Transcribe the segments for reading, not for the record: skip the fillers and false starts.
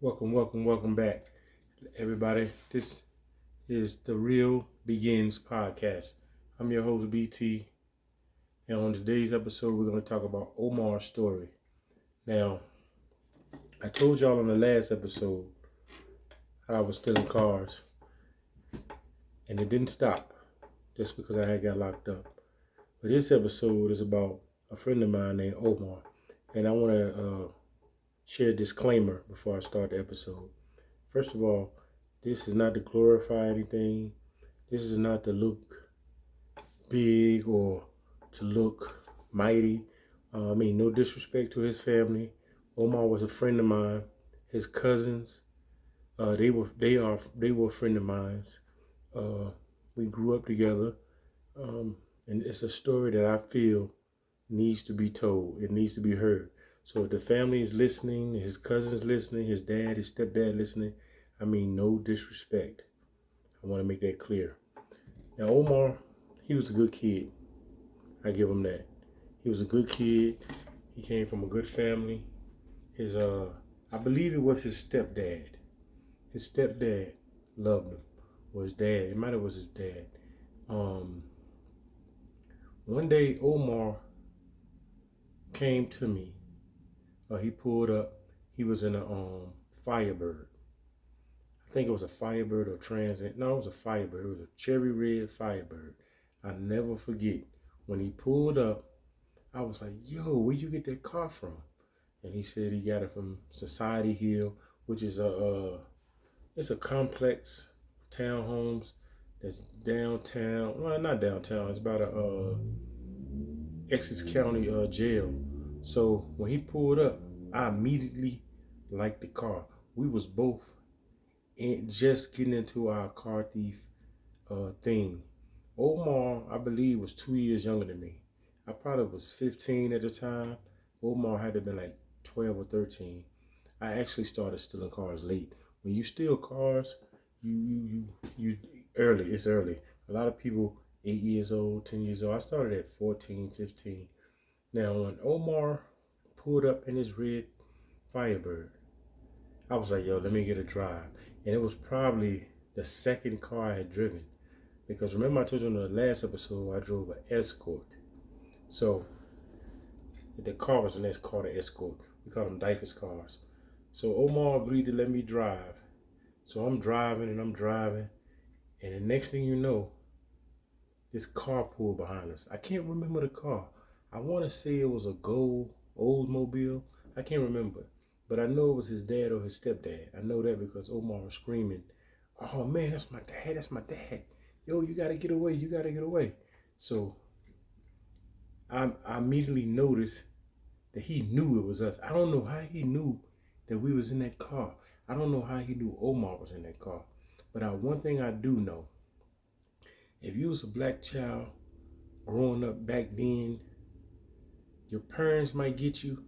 Welcome back, everybody. This is the Real Begins podcast. I'm your host, BT, and on today's episode, we're going to talk about Omar's story. Now, I told y'all on the last episode how I was stealing cars, and it didn't stop just because I had got locked up. But this episode is about a friend of mine named Omar, and I want to share a disclaimer before I start the episode. First of all, this is not to glorify anything. This is not to look big or to look mighty. No disrespect to his family. Omar was a friend of mine. His cousins, they were a friend of mine. We grew up together, and it's a story that I feel needs to be told. It needs to be heard. So if the family is listening, his cousins listening, his dad, his stepdad listening, no disrespect. I want to make that clear. Now, Omar, he was a good kid. I give him that. He was a good kid. He came from a good family. I believe it was his stepdad. His stepdad loved him. Or his dad. It might have was his dad. One day, Omar came to me. He pulled up. He was in a Firebird. I think it was a Firebird or Transit. No, it was a Firebird. It was a cherry red Firebird. I never forget. When he pulled up, I was like, yo, where'd you get that car from? And he said he got it from Society Hill, which is it's a complex townhomes that's downtown. Well, not downtown. It's about a Essex County jail. So when he pulled up, I immediately liked the car. We was both just getting into our car thief thing. Omar, I believe, was 2 years younger than me. I probably was 15 at the time. Omar had to have been like 12 or 13. I actually started stealing cars late. When you steal cars, you early. It's early. A lot of people 8 years old, 10 years old. I started at 14, 15. Now when Omar pulled up in his red Firebird, I was like, yo, let me get a drive. And it was probably the second car I had driven. Because remember I told you in the last episode, I drove an Escort. So the car was an Escort, an Escort. We call them Dyfus cars. So Omar agreed to let me drive. So I'm driving. And the next thing you know, this car pulled behind us. I can't remember the car. I want to say it was a gold Oldsmobile. I can't remember. But I know it was his dad or his stepdad. I know that because Omar was screaming, oh man, that's my dad. Yo, you gotta get away. So I immediately noticed that he knew it was us. I don't know how he knew that we was in that car. I don't know how he knew Omar was in that car. But one thing I do know, if you was a black child growing up back then, your parents might get you,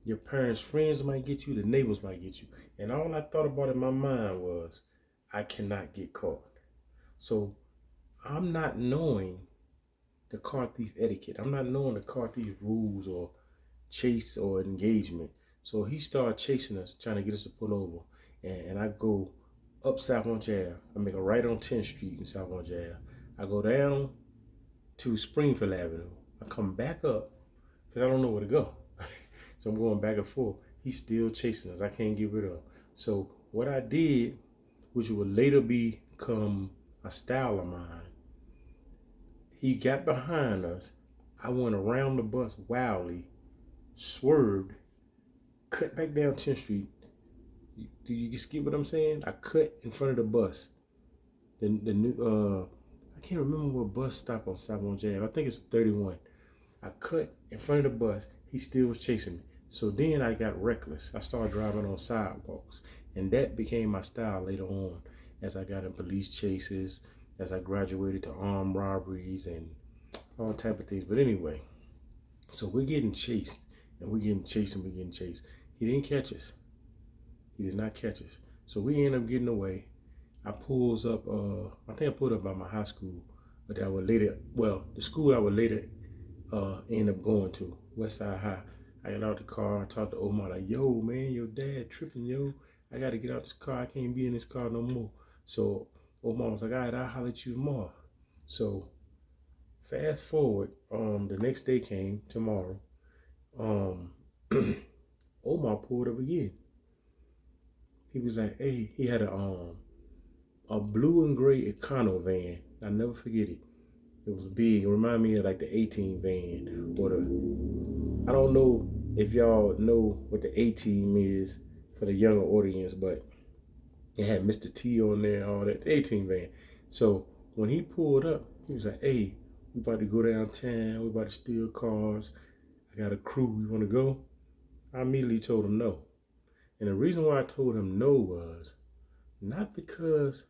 your parents' friends might get you, the neighbors might get you. And all I thought about in my mind was, I cannot get caught. So I'm not knowing the car thief etiquette. I'm not knowing the car thief rules or chase or engagement. So he started chasing us, trying to get us to pull over. And I go up South Orange Ave. I make a right on 10th Street in South Orange Ave. I go down to Springfield Avenue. I come back up because I don't know where to go. So I'm going back and forth. He's still chasing us. I can't get rid of him. So what I did, which would later become a style of mine, he got behind us. I went around the bus wildly, swerved, cut back down 10th Street. Do you get what I'm saying? I cut in front of the bus. The new I can't remember what bus stop on South Orange Ave. I think it's 31. I cut in front of the bus. He still was chasing me. So then I got reckless. I started driving on sidewalks. And that became my style later on as I got in police chases, as I graduated to armed robberies and all type of things. But anyway, so we're getting chased. And we're getting chased. He didn't catch us. He did not catch us. So we end up getting away. I pulls up, I think I pulled up by my high school, but the school I would later end up going to, Westside High. I got out the car, I talked to Omar, like, yo, man, your dad tripping, yo. I got to get out this car. I can't be in this car no more. So Omar was like, all right, I'll holler at you tomorrow. So fast forward, the next day came, tomorrow. Um, Omar pulled up again. He was like, hey, he had a blue and gray Econo van. I'll never forget it. It was big. It reminded me of like the 18 van or the. I don't know if y'all know what the A-Team is for the younger audience, but it had Mr. T on there, all that. The 18 van. So when he pulled up, he was like, hey, we about to go downtown. We about to steal cars. I got a crew. You want to go? I immediately told him no. And the reason why I told him no was not because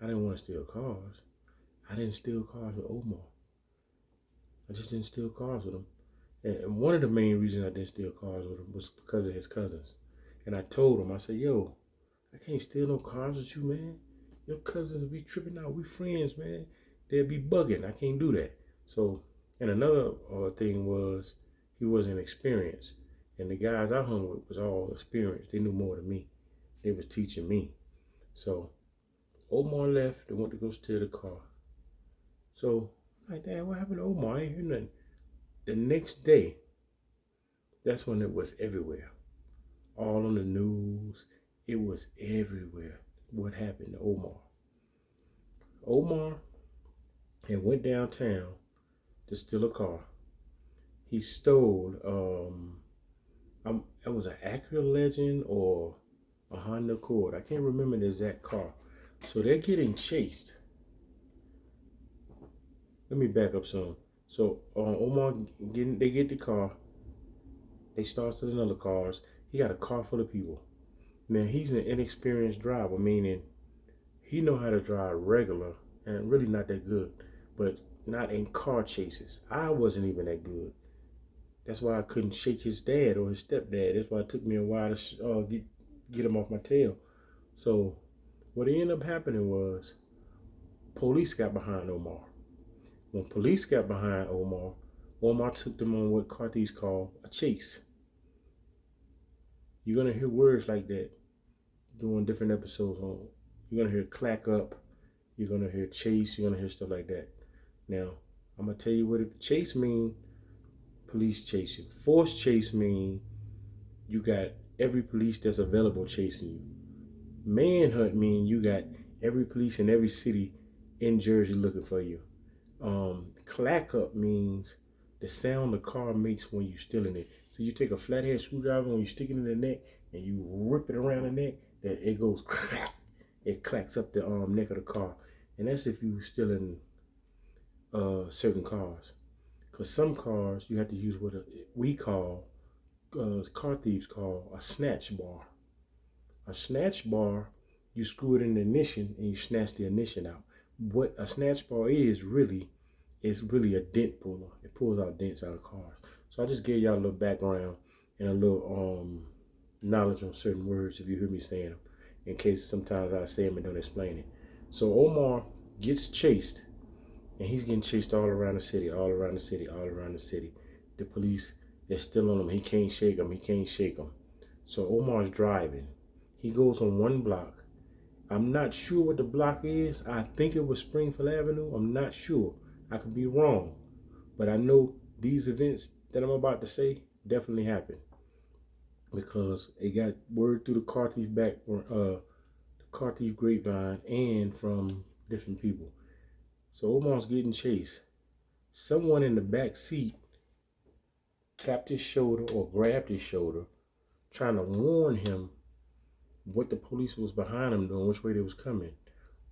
I didn't want to steal cars. I didn't steal cars with Omar. I just didn't steal cars with him. And one of the main reasons I didn't steal cars with him was because of his cousins. And I told him, I said, yo, I can't steal no cars with you, man. Your cousins be tripping out. We friends, man. They'll be bugging. I can't do that. So, and another thing was he wasn't experienced. And the guys I hung with was all experienced. They knew more than me. They was teaching me. So Omar left and went to go steal the car. So I'm like, Dad, what happened to Omar? I ain't hear nothing. The next day, that's when it was everywhere. All on the news. It was everywhere. What happened to Omar? Omar had went downtown to steal a car. He stole, it was an Acura Legend or a Honda Accord. I can't remember the exact car. So they're getting chased. Let me back up some. So Omar they get the car. They start stealing other cars. He got a car full of people. Now he's an inexperienced driver, meaning he know how to drive regular and really not that good, but not in car chases. I wasn't even that good. That's why I couldn't shake his dad or his stepdad. That's why it took me a while to get him off my tail. So what ended up happening was police got behind Omar. When police got behind Omar, Omar took them on what car thieves call a chase. You're gonna hear words like that doing different episodes on. You're gonna hear clack up. You're gonna hear chase. You're gonna hear stuff like that. Now, I'm gonna tell you what it chase mean. Police chase you. Force chase mean you got every police that's available chasing you. Manhunt mean you got every police in every city in Jersey looking for you. Clack up means the sound the car makes when you stealing it. So you take a flathead screwdriver when you stick it in the neck and you rip it around the neck, that it goes clack. It clacks up the neck of the car, and that's if you stealing certain cars. Because some cars you have to use what we call car thieves call a snatch bar. A snatch bar, you screw it in the ignition and you snatch the ignition out. What a snatch bar is really a dent puller. It pulls out dents out of cars. So I just gave y'all a little background and a little knowledge on certain words if you hear me saying them, in case sometimes I say them and don't explain it. So Omar gets chased, and he's getting chased all around the city, all around the city, all around the city. The police, they're still on him. He can't shake them. He can't shake them. So Omar's driving. He goes on one block. I'm not sure what the block is. I think it was Springfield Avenue. I'm not sure. I could be wrong. But I know these events that I'm about to say definitely happened, because it got word through the car thief the car thief grapevine and from different people. So Omar's getting chased. Someone in the back seat tapped his shoulder or grabbed his shoulder, trying to warn him what the police was behind him doing, which way they was coming.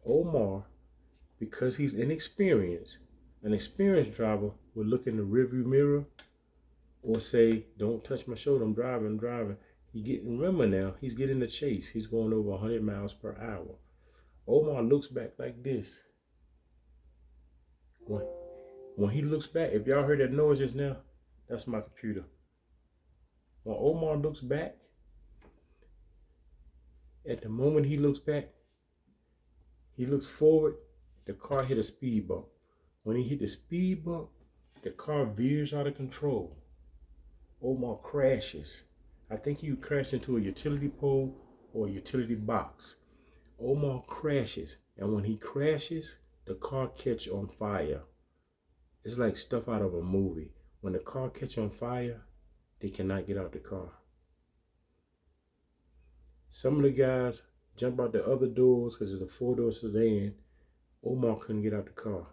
Omar, because he's inexperienced, an experienced driver would look in the rearview mirror or say, don't touch my shoulder, I'm driving. Remember now, he's getting the chase. He's going over 100 miles per hour. Omar looks back like this. When he looks back, if y'all heard that noise just now, that's my computer. When Omar looks back, at the moment he looks back, he looks forward, the car hit a speed bump. When he hit the speed bump, the car veers out of control. Omar crashes. I think he crashed into a utility pole or utility box. Omar crashes, and when he crashes, the car catch on fire. It's like stuff out of a movie. When the car catch on fire, they cannot get out the car. Some of the guys jump out the other doors because it's a four-door sedan. Omar couldn't get out the car.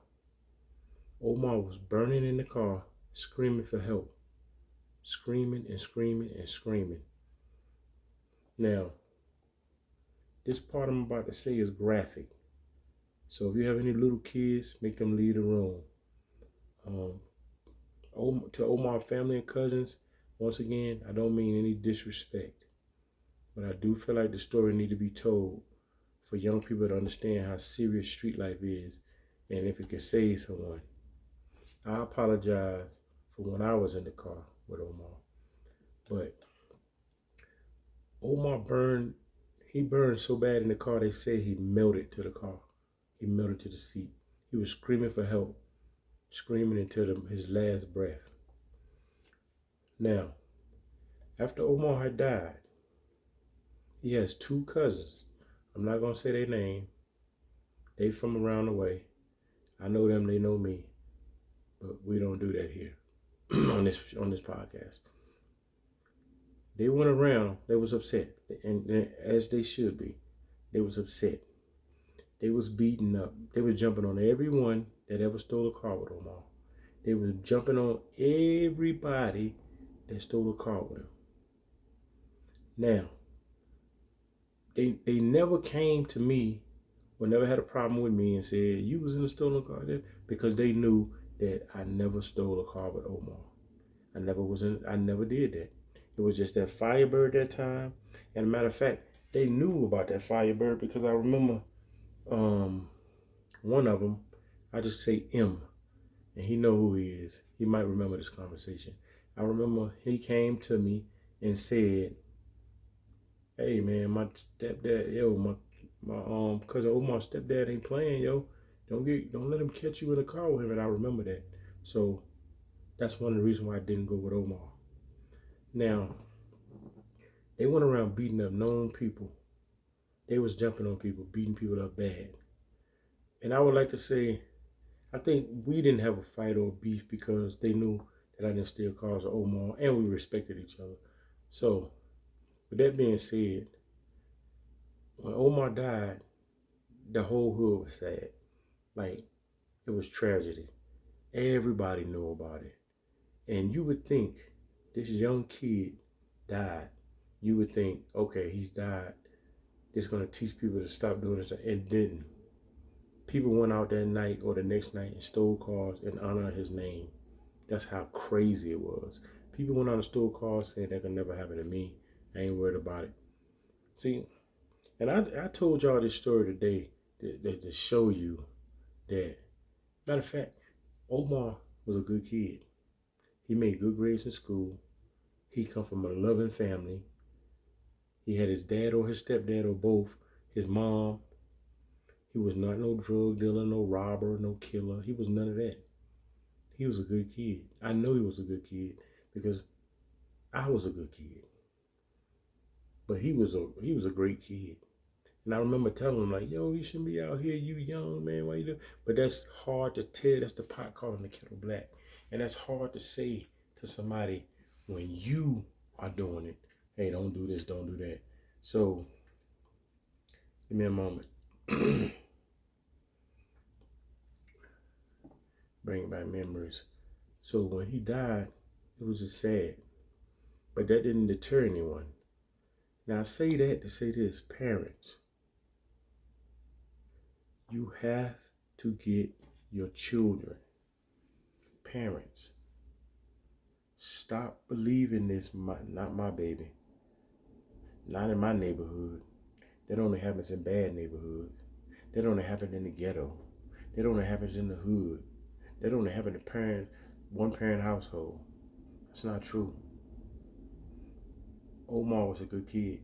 Omar was burning in the car, screaming for help. Screaming and screaming and screaming. Now, this part I'm about to say is graphic. So if you have any little kids, make them leave the room. To Omar family and cousins, once again, I don't mean any disrespect. But I do feel like the story need to be told for young people to understand how serious street life is and if it can save someone. I apologize for when I was in the car with Omar. But Omar he burned so bad in the car, they say he melted to the car. He melted to the seat. He was screaming for help, screaming until his last breath. Now, after Omar had died, he has two cousins. I'm not going to say their name. They from around the way. I know them, they know me. But we don't do that here on this podcast. They went around, they was upset, and as they should be. They was upset. They was beating up. They was jumping on everyone that ever stole a car with Omar. They was jumping on everybody that stole a car with him. Now, they never came to me or never had a problem with me and said, you was in a stolen car there, because they knew that I never stole a car with Omar. I never did that. It was just that Firebird that time. And a matter of fact, they knew about that Firebird because I remember one of them, I just say M, and he know who he is. He might remember this conversation. I remember he came to me and said, hey man, my stepdad, my cousin Omar's stepdad ain't playing, yo. Don't let him catch you in the car with him. And I remember that. So that's one of the reasons why I didn't go with Omar. Now, they went around beating up known people. They was jumping on people, beating people up bad. And I would like to say, I think we didn't have a fight or beef because they knew that I didn't steal cars with Omar, and we respected each other. So, with that being said, when Omar died, the whole hood was sad. Like, it was tragedy. Everybody knew about it. And you would think this young kid died. You would think, okay, he's died. It's going to teach people to stop doing this. It didn't. People went out that night or the next night and stole cars in honor of his name. That's how crazy it was. People went out and stole cars saying that could never happen to me. I ain't worried about it. See, and I told y'all this story today to show you that, matter of fact, Omar was a good kid. He made good grades in school. He come from a loving family. He had his dad or his stepdad or both, his mom. He was not no drug dealer, no robber, no killer. He was none of that. He was a good kid. I know he was a good kid because I was a good kid. But he was a great kid. And I remember telling him, like, yo, you shouldn't be out here, you young, man, why you do? But that's hard to tell. That's the pot calling the kettle black. And that's hard to say to somebody when you are doing it. Hey, don't do this, don't do that. So, give me a moment. Bring back memories. So when he died, it was just sad. But that didn't deter anyone. Now I say that to say this, parents, you have to get your children, parents, stop believing this, not my baby, not in my neighborhood. That only happens in bad neighborhoods. That only happens in the ghetto. That only happens in the hood. That only happens in one parent household. That's not true. Omar was a good kid.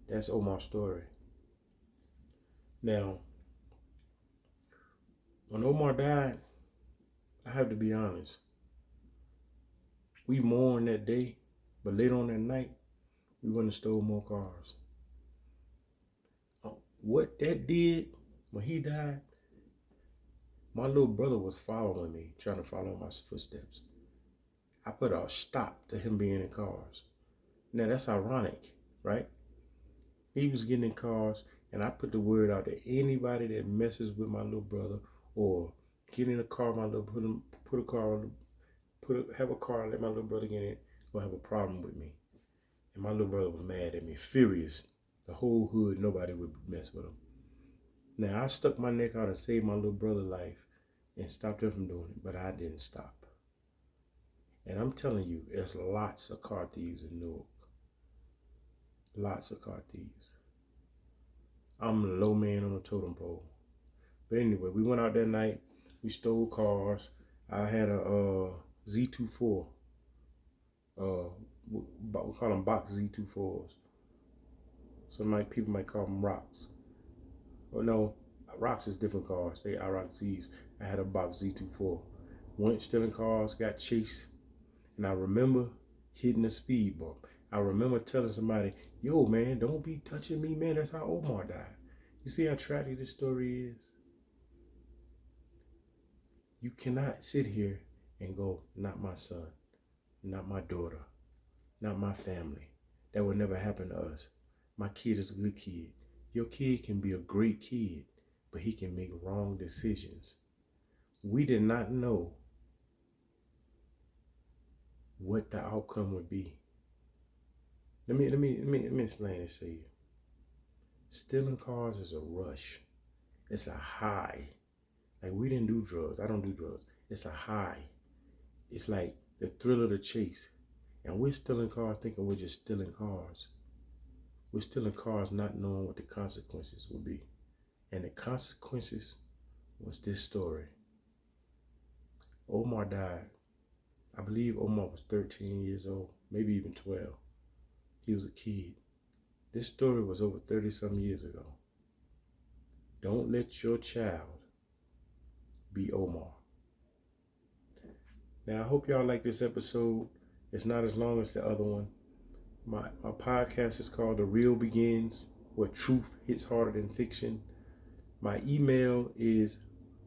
That's Omar's story. Now, when Omar died, I have to be honest. We mourned that day, but later on that night, we wouldn't have stole more cars. What that did when he died, my little brother was following me, trying to follow my footsteps. I put a stop to him being in cars. Now that's ironic, right? He was getting in cars, and I put the word out that anybody that messes with my little brother or get in a car, my little put a car, have a car, and let my little brother get in it, gonna have a problem with me. And my little brother was mad at me, furious. The whole hood, nobody would mess with him. Now I stuck my neck out and saved my little brother's life and stopped him from doing it, but I didn't stop. And I'm telling you, there's lots of car thieves in Newark. Lots of car thieves. I'm the low man on the totem pole. But anyway, we went out that night. We stole cars. I had a Z24. We call them box Z24s. Some people might call them rocks. Well, no, rocks is different cars. They are rock Zs. I had a box Z24. Went stealing cars, got chased, and I remember hitting a speed bump. I remember telling somebody, "Yo, man, don't be touching me, man. That's how Omar died." You see how tragic this story is? You cannot sit here and go, "Not my son, not my daughter, not my family. That would never happen to us. My kid is a good kid." Your kid can be a great kid, but he can make wrong decisions. We did not know what the outcome would be. Let me explain this to you. Stealing cars is a rush. It's a high. Like, we didn't do drugs. I don't do drugs. It's a high. It's like the thrill of the chase. And we're stealing cars thinking we're just stealing cars. We're stealing cars not knowing what the consequences will be. And the consequences was this story. Omar died. I believe Omar was 13 years old, maybe even 12. He was a kid. This story was over 30-some years ago. Don't let your child be Omar. Now, I hope y'all like this episode. It's not as long as the other one. My podcast is called The Real Begins, where truth hits harder than fiction. My email is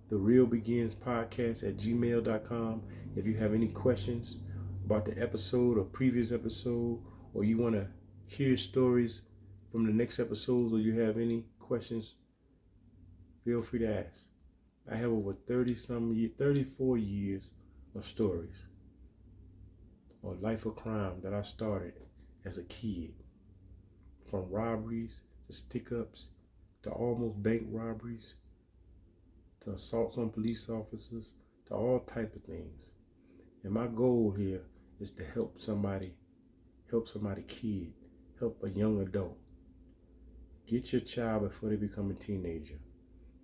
therealbeginspodcast@gmail.com. If you have any questions about the episode or previous episode, or you want to hear stories from the next episodes, or you have any questions, feel free to ask. I have over 34 years of stories or life of crime that I started as a kid. From robberies to stick-ups to almost bank robberies to assaults on police officers to all type of things. And my goal here is to help somebody kid, help a young adult. Get your child before they become a teenager.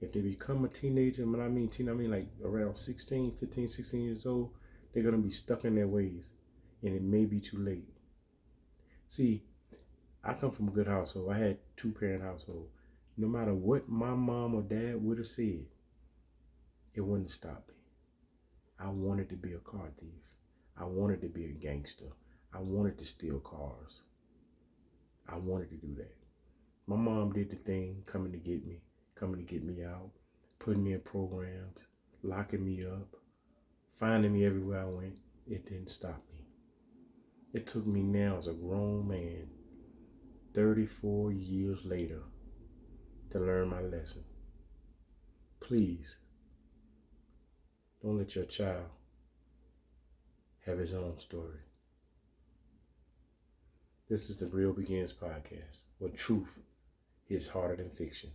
If they become a teenager, when I mean teen, I mean like around 16 years old, they're going to be stuck in their ways, and it may be too late. See, I come from a good household. I had 2-parent household. No matter what my mom or dad would have said, it wouldn't have stopped me. I wanted to be a car thief. I wanted to be a gangster. I wanted to steal cars. I wanted to do that. My mom did the thing, coming to get me out, putting me in programs, locking me up, finding me everywhere I went. It didn't stop me. It took me now as a grown man, 34 years later, to learn my lesson. Please, don't let your child have his own story. This is the Real Begins podcast, where truth hits harder than fiction.